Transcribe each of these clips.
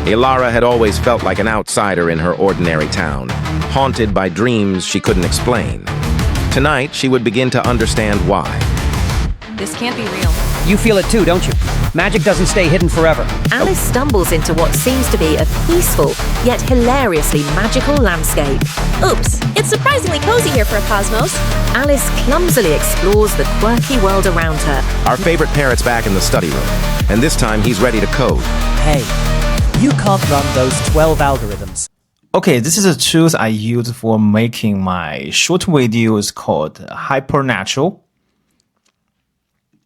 Ilara had always felt like an outsider in her ordinary town, haunted by dreams she couldn't explain. Tonight, she would begin to understand why. This can't be real. You feel it too, don't you? Magic doesn't stay hidden forever. Alice stumbles into what seems to be a peaceful, yet hilariously magical landscape. Oops, it's surprisingly cozy here for a cosmos. Alice clumsily explores the quirky world around her. Our favorite parrot's back in the study room, and this time he's ready to code. Hey, you can't run those 12 algorithms. Okay, this is a tool I use for making my short videos called Hypernatural.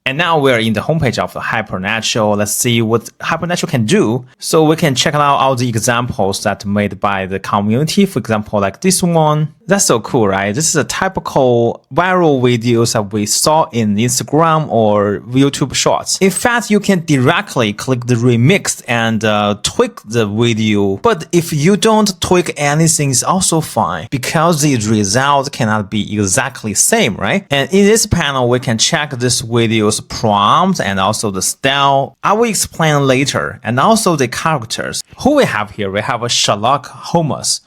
And now we're in the homepage of the Hypernatural. Let's see what Hypernatural can do. So we can check out all the examples that are made by the community. For example, like this one. That's so cool, right? This is a typical viral videos that we saw in Instagram or YouTube Shorts. In fact, you can directly click the remix and tweak the video. But if you don't tweak anything, it's also fine because the result cannot be exactly same, right? And in this panel, we can check this video's prompt and also the style. I will explain later. And also the characters. Who we have here? We have a Sherlock Holmes.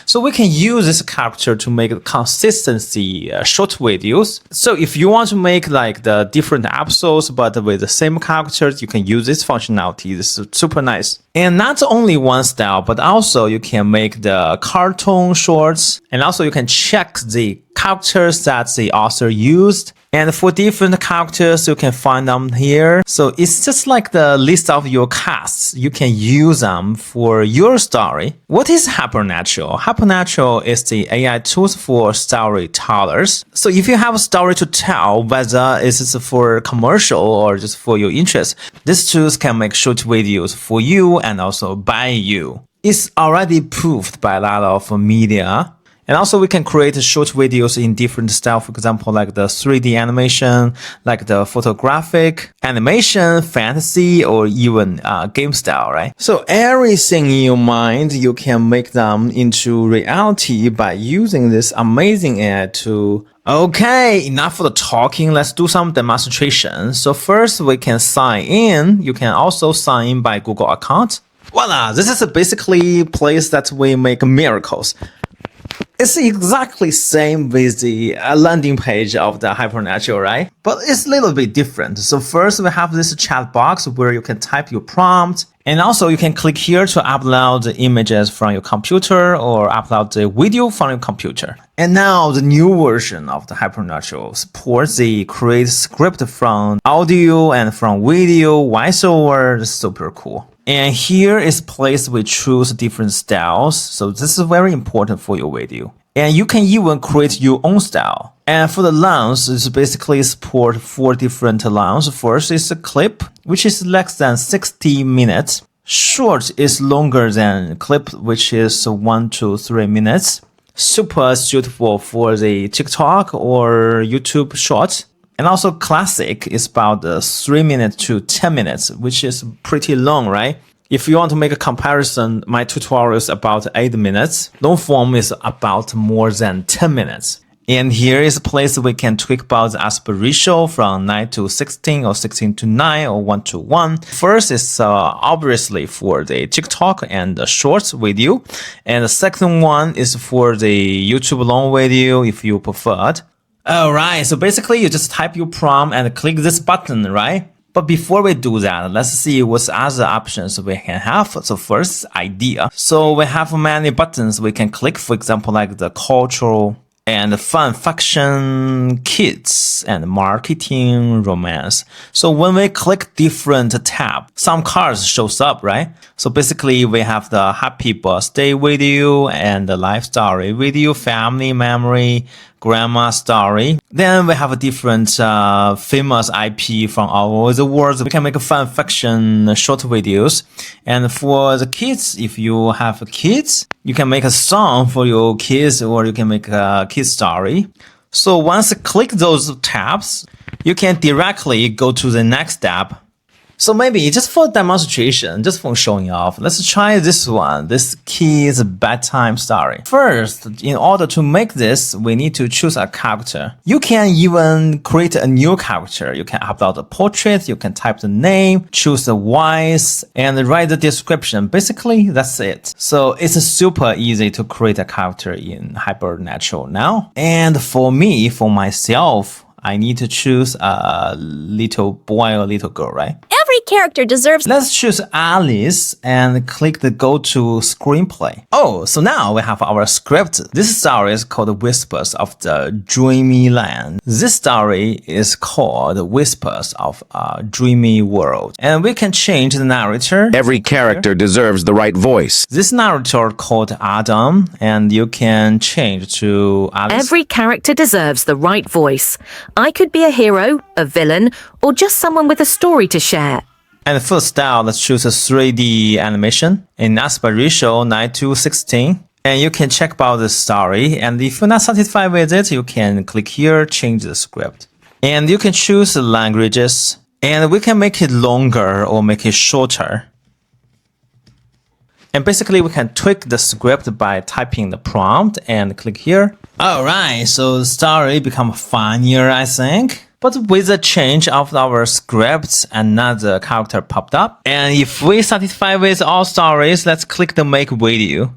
So we can use this character to make consistency short videos. So if you want to make like the different episodes but with the same characters, you can use this functionality. This is super nice. And not only one style, but also you can make the cartoon shorts. And also you can check the characters that the author used. And for different characters, you can find them here. So it's just like the list of your casts. You can use them for your story. What is Hypernatural? Hypernatural is the AI tools for storytellers. So if you have a story to tell, whether it's for commercial or just for your interest, these tools can make short videos for you and also by you. It's already proved by a lot of media. And also we can create short videos in different style, for example, like the 3D animation, like the photographic animation, fantasy, or even game style, right? So everything in your mind, you can make them into reality by using this amazing AI tool. Okay, enough for the talking. Let's do some demonstration. So first we can sign in. You can also sign in by Google account. Voila, this is basically a place that we make miracles. It's exactly same with the landing page of the Hypernatural, right? But it's a little bit different. So first we have this chat box where you can type your prompt. And also you can click here to upload the images from your computer or upload the video from your computer. And now the new version of the Hypernatural supports the create script from audio and from video, voiceover. It's super cool. And here is place we choose different styles. So this is very important for your video. And you can even create your own style. And for the length, it's basically support 4 different lengths. First is a clip, which is less than 60 minutes. Short is longer than clip, which is 1 to 3 minutes. Super suitable for the TikTok or YouTube short. And also classic is about 3 minutes to 10 minutes, which is pretty long, right? If you want to make a comparison, my tutorial is about 8 minutes. Long form is about more than 10 minutes. And here is a place we can tweak about the aspect ratio from 9 to 16 or 16 to 9 or 1 to 1. First is obviously for the TikTok and the shorts video. And the second one is for the YouTube long video if you preferred. Alright, so basically you just type your prompt and click this button, right? But before we do that, let's see what other options we can have. So first, idea. So we have many buttons we can click, for example, like the cultural and fun fiction, kids, and marketing, romance. So when we click different tab, some cards shows up, right? So basically we have the happy birthday video and the life story video, family memory, grandma story. Then we have a different famous IP from all over the world. We can make a fun fiction short videos. And for the kids, if you have kids, you can make a song for your kids or you can make a kid story. So once you click those tabs, you can directly go to the next tab. So maybe just for demonstration, just for showing off, let's try this one. This kid's bedtime story. First, in order to make this, we need to choose a character. You can even create a new character. You can upload a portrait, you can type the name, choose the voice, and write the description. Basically, that's it. So it's super easy to create a character in Hypernatural now. And for me, for myself, I need to choose a little boy or little girl, right? Every character deserves. Let's choose Alice and click the go to screenplay. Oh, so now we have our script. This story is called Whispers of the Dreamy Land. This story is called Whispers of a Dreamy World. And we can change the narrator. Every character deserves the right voice. This narrator called Adam, and you can change to Alice. Every character deserves the right voice. I could be a hero, a villain, or just someone with a story to share. And for style, let's choose a 3D animation in aspect ratio 9:16. And you can check about the story. And if you're not satisfied with it, you can click here, change the script. And you can choose the languages. And we can make it longer or make it shorter. And basically, we can tweak the script by typing the prompt and click here. Alright, so the story become funnier, I think. But with the change of our script, another character popped up. And if we satisfied with all stories, let's click the make video.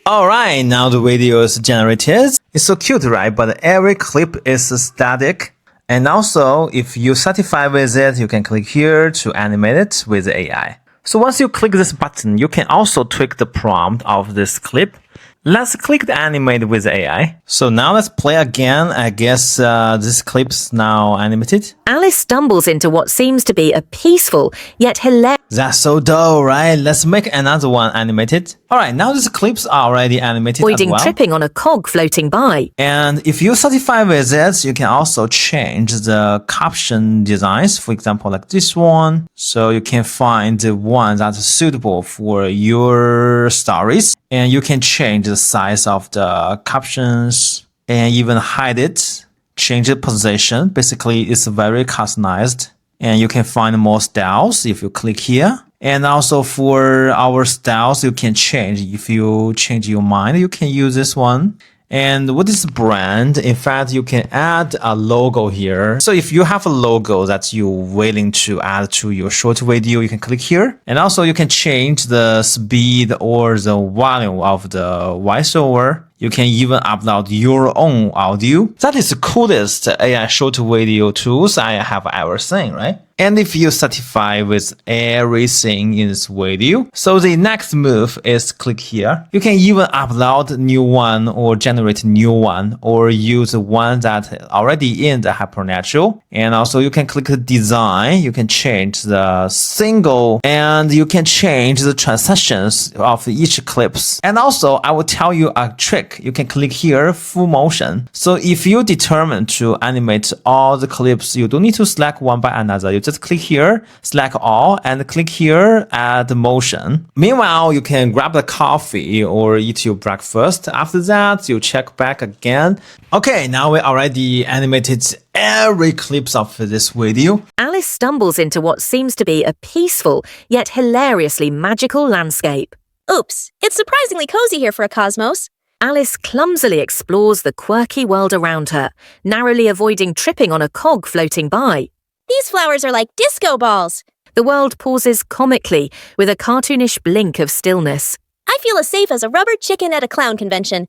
Alright, now the video is generated. It's so cute, right? But every clip is static. And also, if you satisfied with it, you can click here to animate it with the AI. So once you click this button, you can also tweak the prompt of this clip. Let's click the animate with AI. So now let's play again. I guess this clip's now animated. Alice stumbles into what seems to be a peaceful yet hilarious. That's so dull, right? Let's make another one animated. Alright, now these clips are already animated Avoiding as well. tripping on a cog floating by. And if you satisfy with it, you can also change the caption designs. For example, like this one. So you can find the one that's suitable for your stories. And you can change the size of the captions and even hide it. Change the position. Basically, it's very customized. And you can find more styles if you click here. And also for our styles, you can change. If you change your mind, you can use this one. And with this brand, in fact, you can add a logo here. So if you have a logo that you're willing to add to your short video, you can click here. And also you can change the speed or the volume of the voiceover. You can even upload your own audio. That is the coolest AI short video tools I have ever seen, right? And if you satisfy with everything in this video, so the next move is click here. You can even upload new one or generate new one or use the one that already in the Hypernatural. And also you can click the design. You can change the single and you can change the transitions of each clips. And also I will tell you a trick. You can click here full motion. So if you determine to animate all the clips, you don't need to select one by another. You just click here, select all, and click here, add motion. Meanwhile, you can grab the coffee or eat your breakfast. After that, you check back again. Okay, now we already animated every clips of this video. Alice stumbles into what seems to be a peaceful yet hilariously magical landscape. Oops, it's surprisingly cozy here for a cosmos. Alice clumsily explores the quirky world around her, narrowly avoiding tripping on a cog floating by. These flowers are like disco balls. The world pauses comically with a cartoonish blink of stillness. I feel as safe as a rubber chicken at a clown convention.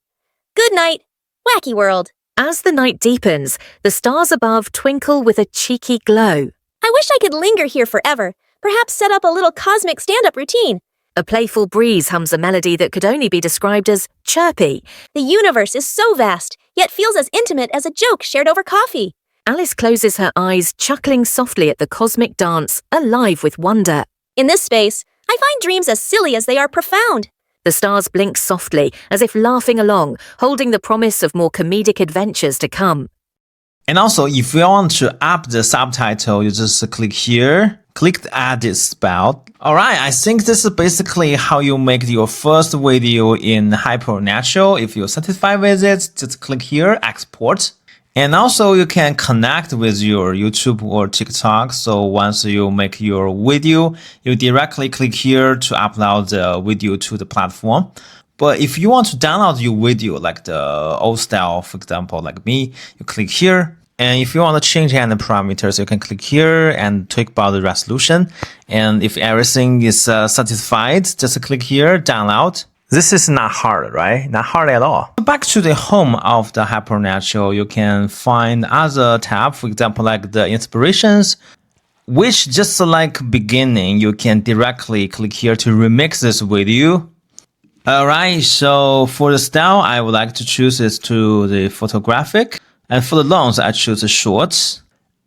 Good night, wacky world. As the night deepens, the stars above twinkle with a cheeky glow. I wish I could linger here forever, perhaps set up a little cosmic stand-up routine. A playful breeze hums a melody that could only be described as chirpy. The universe is so vast, yet feels as intimate as a joke shared over coffee. Alice closes her eyes, chuckling softly at the cosmic dance, alive with wonder. In this space, I find dreams as silly as they are profound. The stars blink softly, as if laughing along, holding the promise of more comedic adventures to come. And also, if you want to up the subtitle, you just click here, click the edit spell. Alright, I think this is basically how you make your first video in Hypernatural. If you're satisfied with it, just click here, export. And also you can connect with your YouTube or TikTok. So once you make your video, you directly click here to upload the video to the platform. But if you want to download your video like the old style, for example, like me, you click here. And if you want to change any parameters, you can click here and tweak about the resolution. And if everything is satisfied, just click here, download. This is not hard, right? Not hard at all. Back to the home of the Hypernatural, you can find other tab, for example, like the inspirations, which just like beginning, you can directly click here to remix this video. Alright, so for the style, I would like to choose is to the photographic. And for the longs, I choose the shorts.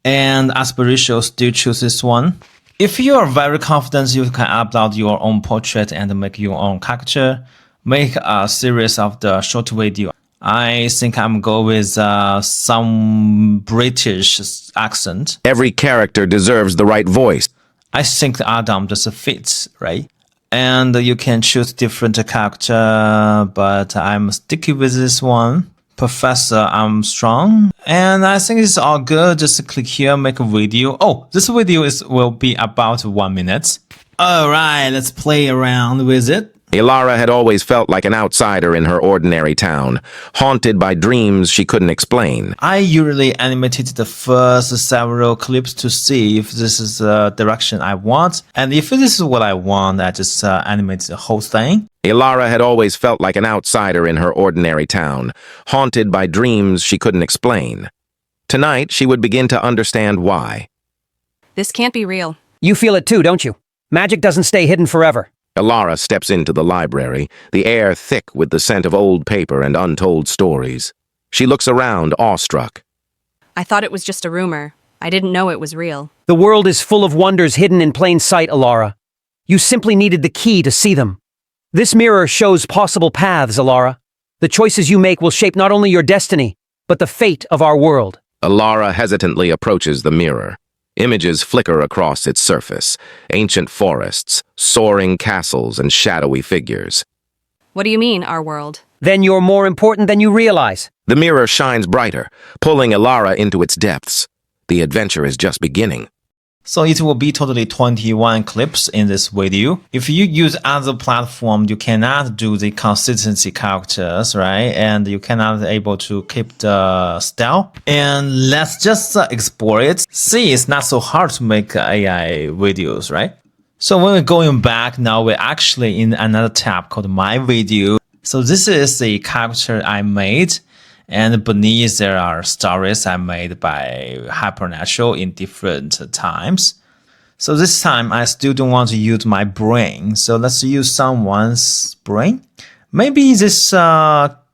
And aspirational, still choose this one. If you are very confident, you can upload your own portrait and make your own caricature. Make a series of the short video. I think I'm going with some British accent. Every character deserves the right voice. I think Adam just fits, right? And you can choose different character, but I'm sticking with this one. Professor Armstrong. And I think it's all good. Just click here, make a video. Oh, this video will be about 1 minute. Alright, let's play around with it. Ilara had always felt like an outsider in her ordinary town, haunted by dreams she couldn't explain. I usually animated the first several clips to see if this is the direction I want. And if this is what I want, I just animate the whole thing. Ilara had always felt like an outsider in her ordinary town, haunted by dreams she couldn't explain. Tonight, she would begin to understand why. This can't be real. You feel it too, don't you? Magic doesn't stay hidden forever. Ilara steps into the library, the air thick with the scent of old paper and untold stories. She looks around, awestruck. I thought it was just a rumor. I didn't know it was real. The world is full of wonders hidden in plain sight, Ilara. You simply needed the key to see them. This mirror shows possible paths, Ilara. The choices you make will shape not only your destiny, but the fate of our world. Ilara hesitantly approaches the mirror. Images flicker across its surface. Ancient forests, soaring castles, and shadowy figures. What do you mean, our world? Then you're more important than you realize. The mirror shines brighter, pulling Ilara into its depths. The adventure is just beginning. So it will be totally 21 clips in this video. If you use other platform, you cannot do the consistency characters, right? And you cannot able to keep the style. And let's just explore it. See, it's not so hard to make AI videos, right? So when we're going back, now we're actually in another tab called My Video. So this is the character I made. And beneath there are stories I made by Hypernatural in different times. So this time I still don't want to use my brain. So let's use someone's brain. Maybe this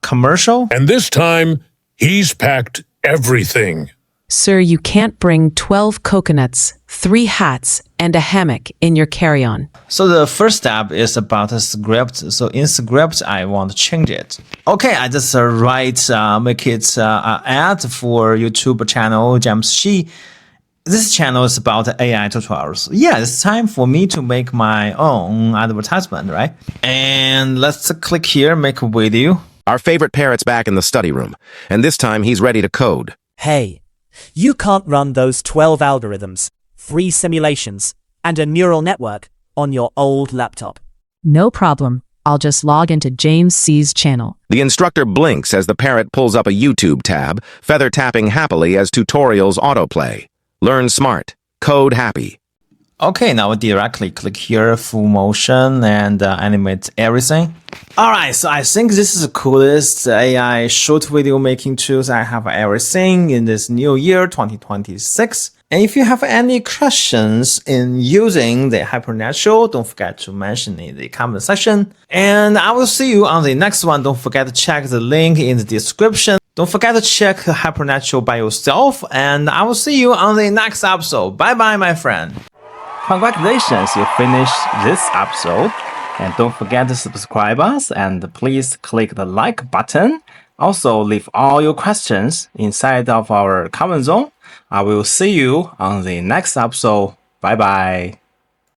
commercial. And this time, he's packed everything. Sir, you can't bring 12 coconuts, 3 hats, and a hammock in your carry-on. So the first step is about the script. So in script, I want to change it. Okay, I just make it ad for YouTube channel James Shi. This channel is about AI tutorials. Yeah, it's time for me to make my own advertisement, right? And let's click here, make a video. Our favorite parrot's back in the study room, and this time he's ready to code. Hey, you can't run those 12 algorithms, 3 simulations, and a neural network on your old laptop. No problem. I'll just log into James C's channel. The instructor blinks as the parrot pulls up a YouTube tab, feather tapping happily as tutorials autoplay. Learn smart. Code happy. Okay, now directly click here, full motion, and animate everything. Alright, so I think this is the coolest AI short video making tools I have everything in this new year, 2026. And if you have any questions in using the Hypernatural, don't forget to mention in the comment section. And I will see you on the next one. Don't forget to check the link in the description. Don't forget to check Hypernatural by yourself. And I will see you on the next episode. Bye bye, my friend. Congratulations, you finished this episode. And don't forget to subscribe us and please click the like button. Also, leave all your questions inside of our comment zone. I will see you on the next episode. Bye bye.